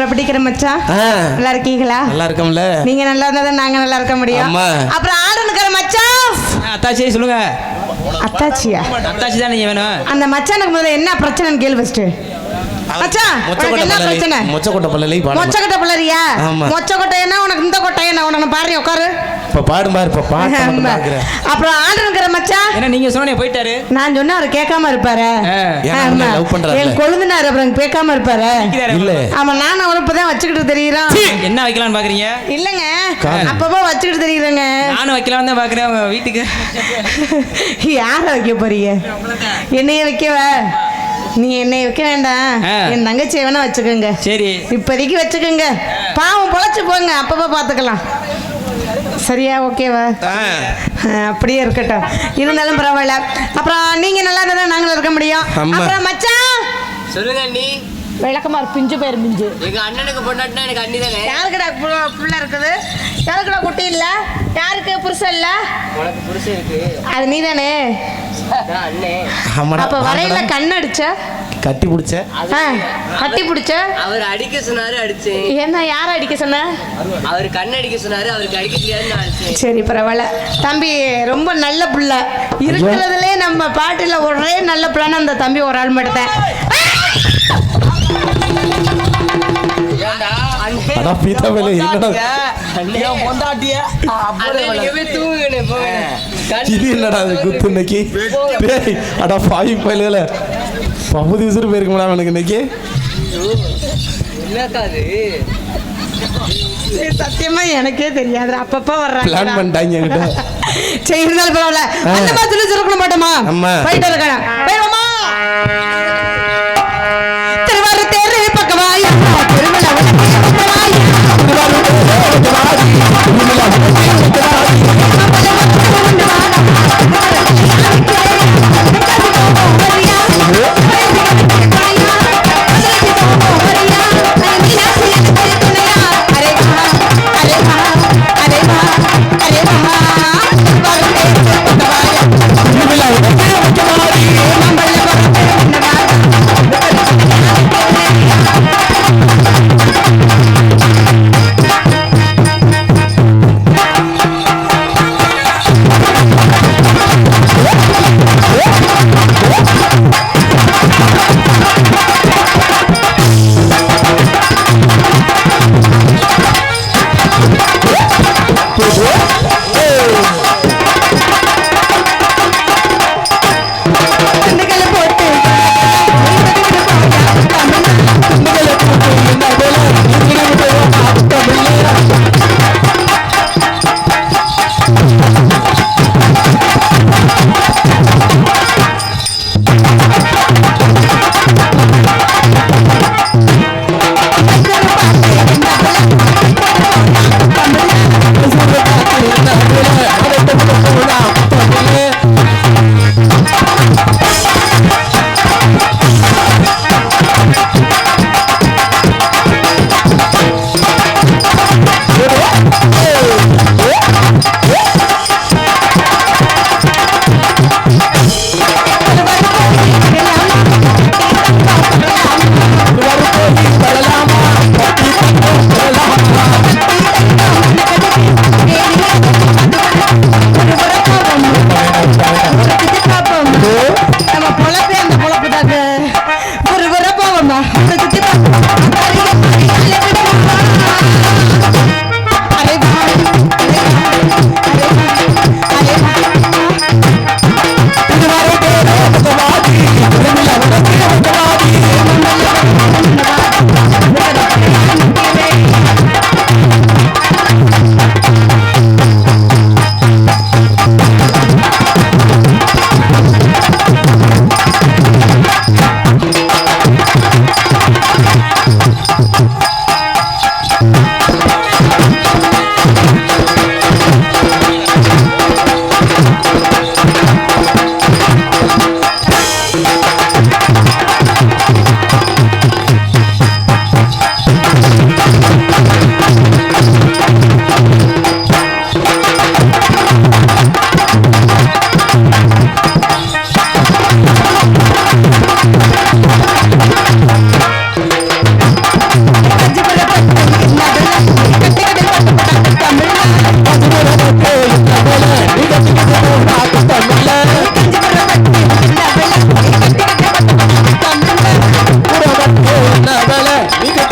அப்புறம் பிடிக்கிற மச்சான் நல்லா இருக்கீங்களா? நல்லா இருக்கோம்ல. நீங்க நல்லா இருந்தா நாங்க நல்லா இருக்க முடியும். அப்புறம் ஆளுனுக்கிற மச்சான் அத்தாச்சி சொல்லுங்க. அத்தாச்சியா? அத்தாச்சி தான் நீங்க வேணும். அந்த மச்சானுக்கு முதல்ல என்ன பிரச்சனைன்னு கேளு ஃபர்ஸ்ட். மச்சான் என்ன பிரச்சனை? மொச்சக்கொட்டை பல்லலை மொச்சக்கொட்டை பல்லரியா? மொச்சக்கொட்டை என்ன உனக்கு இந்த கொட்டை என்ன உனக்கு பாரு உட்காரு. இப்ப பாடும் பாரு இப்ப பாடு. அப்புறம் ஆளுனுக்கிற மச்சான் என்ன நீங்க சொன்னே போயிட்டாரு. நான் சொன்னா அவர் கேட்காம இருப்பாரு. லவ் பண்றாரு. என் கொழுந்தனார் அப்புறம் கேட்காம இருப்பாரு. இல்ல ஆமா நான் அவரை இப்பதான் வச்சுக்கிட்டு தெரியுறான். என்ன வைக்கலாம்னு பாக்குறீங்க? இல்லங்க அப்பப்போ வச்சுக்கிட்டு தெரியுறேங்க. நானும் வைக்கலாம்னு தான் பாக்குறேன். உங்க வீட்டுக்கு யார வைக்க போறீங்க? என்னைய வைக்கவ? நீ என்னை வைக்க வேண்டாம், என் தங்கச்சியை வேணா வச்சுக்கோங்க. சரி இப்போதைக்கு வச்சுக்கோங்க. பாவம் பொழைச்சு போங்க, அப்பப்போ பார்த்துக்கலாம். சரியா? ஓகேவா? அப்படியே இருக்கட்டும். இருந்தாலும் பரவாயில்ல. அப்புறம் நீங்க நல்லா இருந்தா நாங்களும் இருக்க முடியும். அப்புறம் மச்சான் சொல்லுங்க அண்ணி. விளக்கமார் பிஞ்சு பேர் மிஞ்சு. எங்க அண்ணனுக்கு பொண்டாட்டினா எனக்கு அண்ணி தானே. யாருக்குடா புள்ள இருக்குது? யாருக்குடா குட்டி இல்ல? யாருக்கு புருஷன் இல்ல? உனக்கு புருஷன் இருக்கு. அது நீ தானே அண்ணே. அப்ப வரையில கண்ணடிச்ச கட்டி பிடிச்ச கட்டி பிடிச்ச அவர் அடிக்க சொன்னாரு அடிச்சேன். என்ன யார அடிக்க சொன்ன? அவர் கண் அடிக்க சொன்னாரு, அவருக்கு அடிக்க தெரியாதுன்னு அடிச்சேன். சரி பரவாயில்ல தம்பி, ரொம்ப நல்ல புள்ள. இருக்கிறதுலே நம்ம பாட்டில ஒரே நல்ல பிள்ளைன்னு அந்த தம்பி ஒரு ஆள் மட்டும் தான். பகுதி விசிறு போயிருக்குமா எனக்கு இன்னைக்கு? சத்தியமா எனக்கே தெரியாது. அப்பப்ப பிளான் பண்ணிட்டாங்க என்கிட்ட. சரி இருந்தாலும் பரவாயில்ல. அந்த மாதிரி சொல்லி மாட்டோமா? போயிட்டு இருக்கேன். போயிடுவோமா? திருவாரூர் தேரு பக்கவாயா நம்ம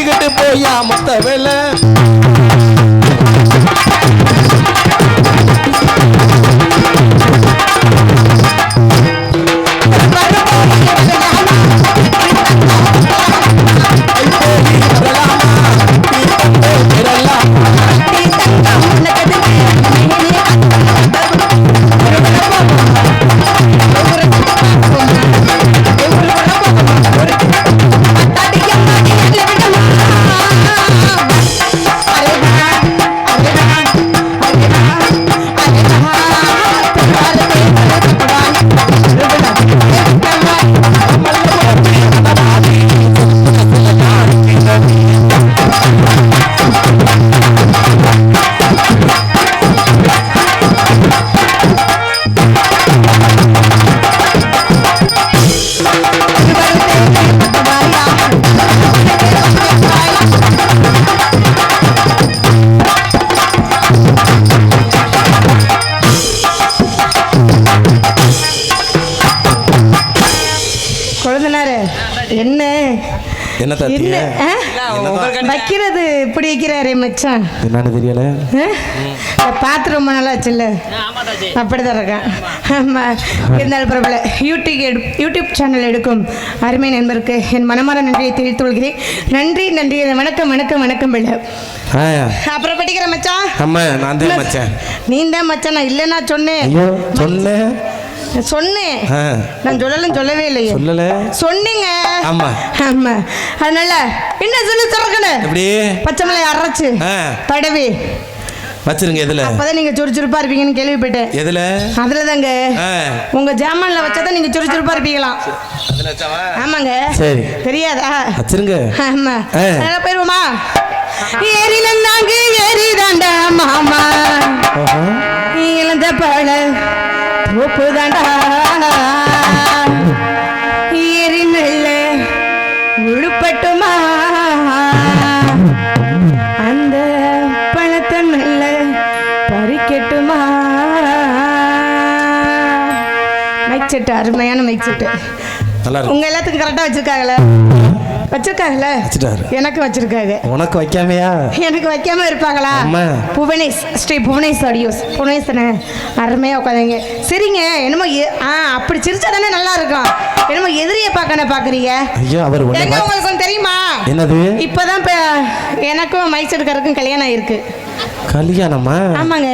செஞ்சுக்கிட்டு போயா மொத்த வேலை என்ன என்ன தாத்திய வைக்கிறது இப்படி வைக்கிறாரே மச்சான் என்னன்னு தெரியல பார்த்து ரொம்ப நல்லா ஆச்சுல்ல அப்படிதான் இருக்கான் ஆமாம் இருந்தாலும் பரவாயில்ல யூடியூப் சேனல் எடுக்கும் அருமை நண்பருக்கு என் மனமார நன்றியை தெரிவித்துக் கொள்கிறேன் நன்றி நன்றி வணக்கம் வணக்கம் வணக்கம் பிள்ளை அப்புறம் படிக்கிற மச்சான் ஆமா நான் தான் மச்சான் நீ தான் மச்சான் நான் இல்லைன்னா சொன்னேன் ஐயோ சொன்னேன் சொன்னேன் நான் சொல்லவே இல்லையே சொல்லல சொன்னீங்க ஆமா ஆமா அதனால என்ன சொல்லி திறக்கணும் எப்படி பச்சை மிளகாய் அரைச்சு தடவி வச்சிருங்க எதுல அப்பதான் நீங்க சுறுசுறுப்பா இருப்பீங்கன்னு கேள்விப்பட்டேன் எதுல அதுல தாங்க உங்க ஜாமான்ல வச்சாதான் நீங்க சுறுசுறுப்பா இருப்பீங்களாம் ஆமாங்க சரி தெரியாதா வச்சிருங்க ஆமா நல்லா போயிருவோமா ஏரில நாங்க ஏறிதாண்டா மாமா இழந்த பழ பூப்புதாண்டா ஏறி நல்ல உழுப்பட்டுமா அந்த பழத்தை நல்ல பறிக்கட்டுமா மைக் செட்டு அருமையான மைக் செட்டு உங்க எல்லாத்துக்கும் கரெக்டா வச்சிருக்காங்களே வச்சிருக்காங்கல்ல எனக்கு வச்சிருக்காங்க உனக்கு வைக்காமையா எனக்கு வைக்காம இருப்பாங்களா புவனேஷ் ஸ்ரீ புவனேஷ் ஆடியோஸ் புவனேஷ் அருமையா உட்காந்துங்க சரிங்க என்னமோ அப்படி சிரிச்சா தானே நல்லா இருக்கும் என்னமோ எதிரியை பார்க்கணும் பாக்குறீங்க உங்களுக்கு தெரியுமா என்னது இப்பதான் எனக்கும் மைசூர்காருக்கும் கல்யாணம் ஆயிருக்கு கல்யாணமா ஆமாங்க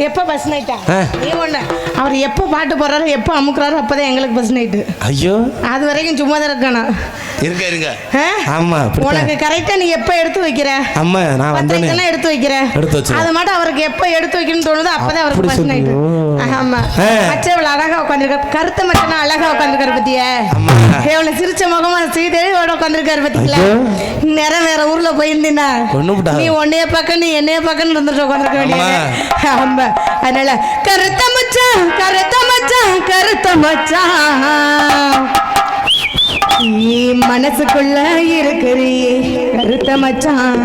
எப்போ பஸ் நைட்டா நீ ஒண்ணு அவர் எப்போ பாட்டு போடுறாரோ எப்போ அமுக்குறாரோ அப்பதான் எங்களுக்கு பஸ் நைட்டு ஐயோ அது வரைக்கும் சும்மா தான் இருக்கணும் இருங்க ஆமா உனக்கு கரெக்டா நீ எப்போ எடுத்து வைக்கிற ஆமா நான் வந்தேனே எடுத்து வைக்கிறேன் அது மட்டும் அவருக்கு எப்போ எடுத்து வைக்கணும்னு தோணுதோ அப்பதான் அவருக்கு பஸ் நைட்டு ஆமா மச்சவள அழகா உட்காந்துருக்காரு கருத்த மச்சனா அழகா உட்காந்துருக்காரு பத்தியா எவ்வளவு சிரிச்ச முகமா சீதேவியோட உட்காந்துருக்காரு பத்திங்களா நேரம் வேற ஊர்ல போயிருந்தீங்கன்னா நீ உன்னைய பக்கம் நீ என்னைய பக்கம் இருந்துட்டு உட்காந்துருக்க வேண்டிய ஆமா அதனால கருத்த மச்சான் கருத்த மச்சான் கருத்த மச்சான் நீ மனசுக்குள்ள இருக்கிறியே கருத்த மச்சான்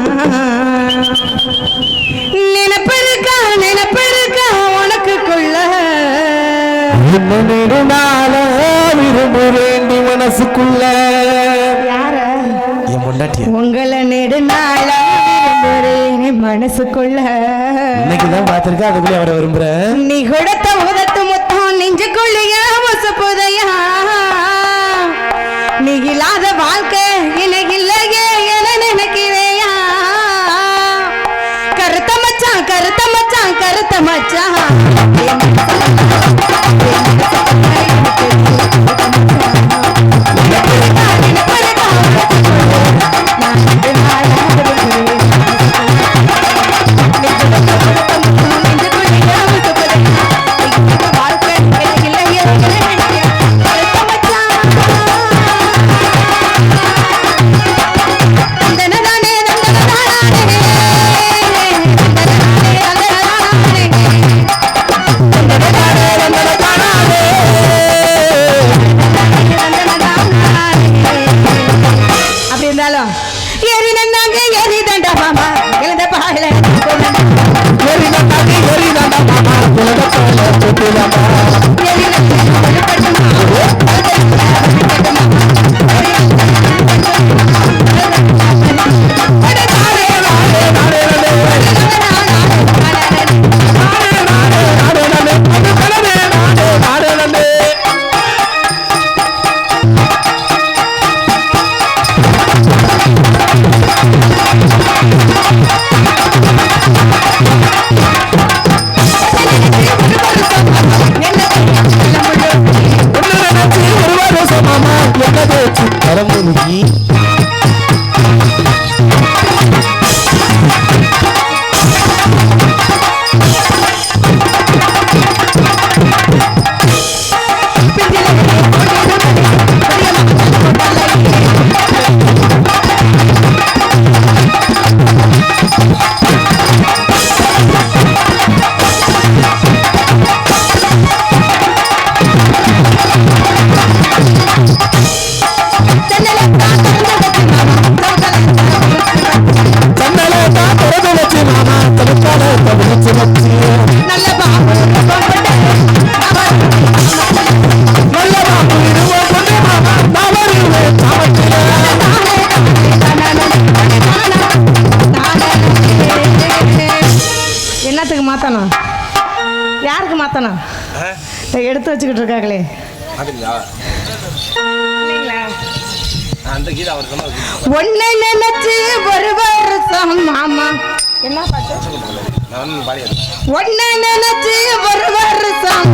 நினைப்பு இருக்கா உனக்குள்ள விரும்புவேண்டி மனசுக்குள்ள யார என் பொண்டாட்டி உங்களை நெடுநாள விரும்புறேன் மனசுக்குள்ள இன்னைக்குதான் பாத்திருக்கேன் அதுக்குள்ளே அவரை விரும்புறேன் நீ கொடுத்த உதட்டு மொத்தம் நெஞ்சுக்குள்ளைய வசப்புதையா நீ இல்லாத வாழ்க்கை எனக்கு இல்லையே என நினைக்கிறையா கருத்த மச்சான் கருத்த மச்சான் கருத்த மச்சான் மாத்தணும்? யாருக்கு மாத்தணும்? எடுத்து வச்சுக்கிட்டு இருக்காங்களே ஒன்னை நினைச்சு ஒரு வருஷம் மாமா. என்ன பாட்டு? ஒன்னை நினைச்சு ஒரு வருஷம்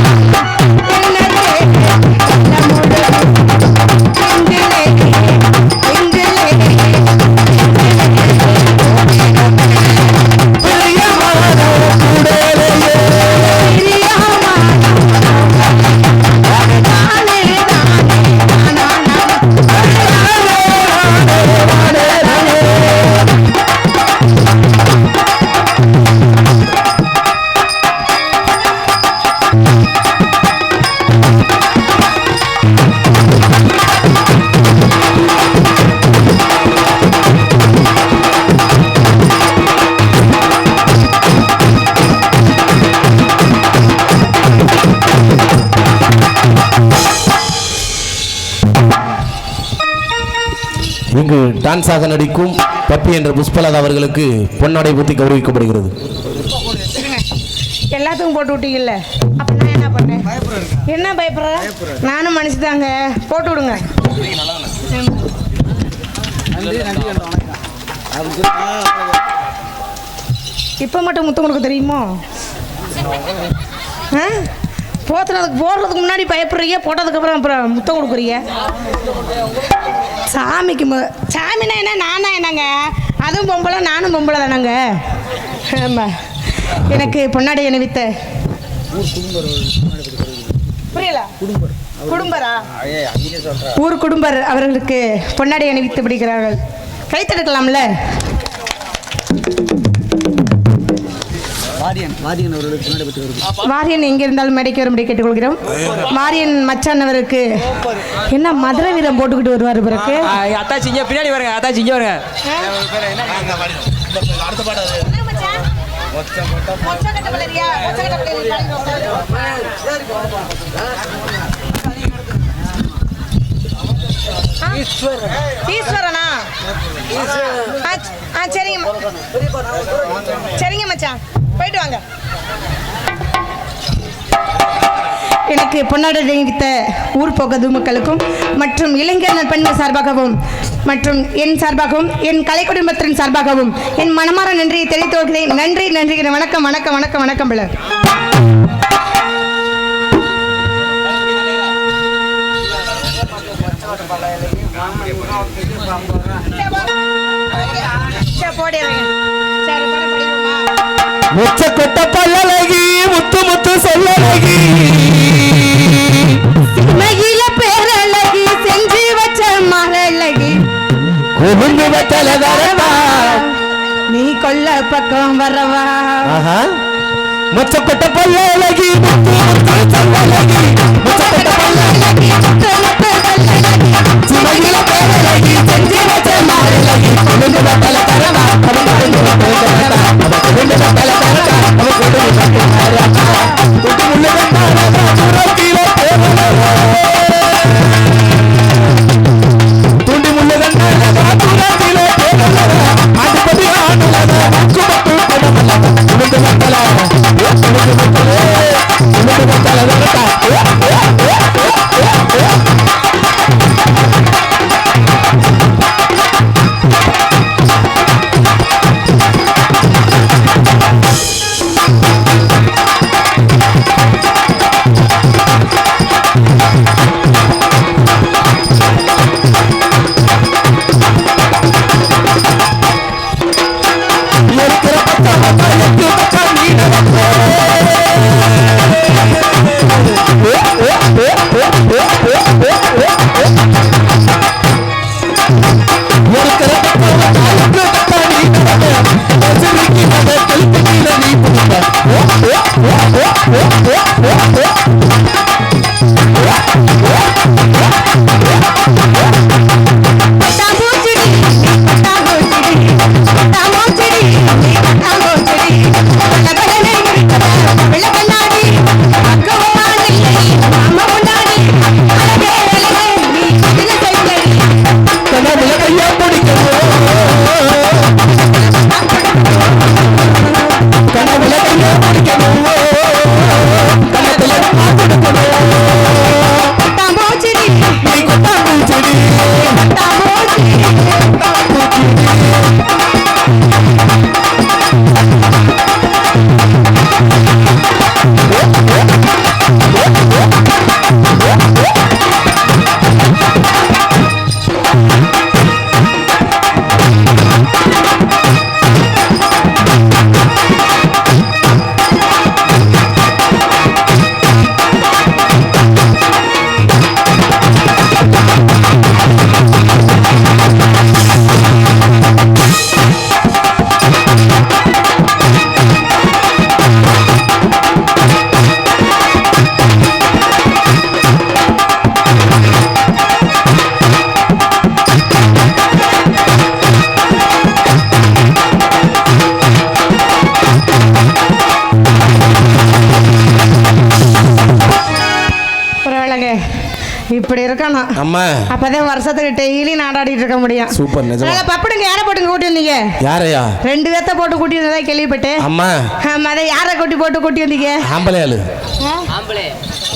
இங்கு டான்ஸாக நடிக்கும் பப்பி என்ற புஷ்பலதா அவர்களுக்கு பொன்னாடை ஊத்தி கௌரவிக்கப்படுகிறது. எல்லாத்துக்கும் போட்டு விட்டீங்கல்ல, அப்ப நான் என்ன பண்ணேன்? என்ன பயப்படுற? நானும் மனுஷதாங்க, போட்டு விடுங்க. இப்ப மட்டும் முத்தம் கொடுக்க தெரியுமோ? போடுறதுக்கு முன்னாடி பயப்படுறீங்க, போட்டதுக்கு அப்புறம் முத்தம் கொடுக்குறீங்க. சாமிக்கு சாமினா என்ன, நானா என்னங்க? அதுவும் பொம்பளை, நானும் பொம்பளை தானங்க. ஆமாம், எனக்கு பொன்னாடை அணிவித்த புரியல, குடும்பரா, ஊர் குடும்பர் அவர்களுக்கு பொன்னாடை அணிவித்து பிடிக்கிறார்கள். கைத்தெடுக்கலாம்ல. வாரியன் எங்க இருந்தாலும் மேடைக்கு வரும்படி கேட்டுக்கொள்கிறோம். வாரியன் மச்சான் அவருக்கு என்ன மதுரை வீரம் போட்டுக்கிட்டு வருவாரு பிறகு. அத்தாச்சி இங்க பின்னாடி வருங்க, அத்தாச்சி இங்க வருங்க. ஈஸ்வரனா? சரிங்க சரிங்க மச்சான், போயிட்டு வாங்க. எனக்கு பொன்னாடை அணிவித்த ஊர் பொது மக்களுக்கும் மற்றும் இளைஞர் பெண்கள் சார்பாகவும் மற்றும் என் சார்பாகவும் என் கலை குடும்பத்தின் சார்பாகவும் என் மனமார நன்றியை தெரிவித்து வருகிறேன். நன்றி நன்றி. வணக்கம் வணக்கம் வணக்கம் வணக்கம். பிள்ளை முச்சக்கொட்ட பல்லழகி முத்து முத்து சொல்லழகி மகிழ பேரழகி செஞ்சு வச்ச மரழகி கொழுந்து வச்சல வரவா நீ கொல்ல பக்கம் வரவா. முச்சக்கொட்ட பல்லழகி முத்து முத்து சொல்லழகி முச்சக்கொட்ட பல்லழகி முத்து முத்து சொல்லழகி மகிழ பேரழகி செஞ்சு வச்ச மரழகி கொழுந்து வச்சல வரவா கொழுந்து வச்சல இப்படி இருக்கணும். அம்மா அப்பதான் வருஷத்துக்கு டெய்லி நாடாடிட்டு இருக்க முடியும். சூப்பர் நிஜமா. அதனால பப்படுங்க யாரை போட்டுங்க கூட்டி வந்தீங்க? யாரையா? 2 பேத்த போட்டு கூட்டி வந்ததா கேள்விப்பட்டேன். அம்மா ஆமா, அதை யாரை போட்டு கூட்டி வந்தீங்க? ஆம்பளையாளு. ஆம்பளை.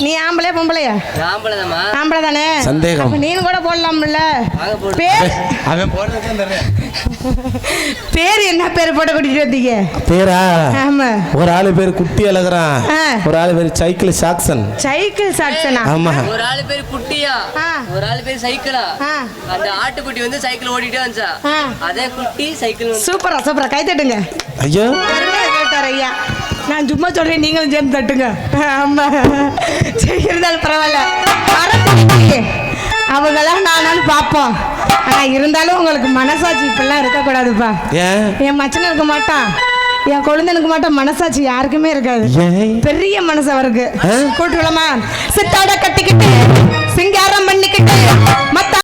நீ ஆம்பளையா பொம்பளையா? ஆம்பளைதாம்மா. ஆம்பளை தானே. சந்தேகம். அப்ப நீனு கூட போடலாம்ல. வாங்க போடு. அவன் போடுறதுதான் தெரியும். பேர் என்ன பேர் போட்டு கூட்டிட்டு வந்தீங்க? பேரா? ஆமா. ஒரு ஆளு பேர் குட்டி அழகுறான், ஒரு ஆளு பேர் சைக்கிள் சாக்சன். சைக்கிள் சாக்சனா? ஆமா. ஒரு ஆளு பேர் குட்டியா, ஒரு ஆளு பேர் சைக்கிளா. அந்த ஆட்டுக்குட்டி வந்து சைக்கிள் ஓட்டிட்டே வந்துச்சா, அதே குட்டி சைக்கிள். சூப்பரா சூப்பரா, கை தட்டுங்க. ஐயோ கேட்டார் ஐயா. நான் சும்மா சொல்றேன், நீங்களும் சேர்ந்து தட்டுங்க. ஆமா, சரி இருந்தாலும் பரவாயில்ல. அவங்களாம் நானும் பார்ப்போம். ஆனா இருந்தாலும் உங்களுக்கு மனசாட்சி இப்பெல்லாம் இருக்கக்கூடாதுப்பா. என் மச்சனும் இருக்க மாட்டான், என் குழந்தைனுக்கு மாட்டான், மனசாட்சி யாருக்குமே இருக்காது. பெரிய மனசு அவருக்கு. கூட்டுலமா சித்தாட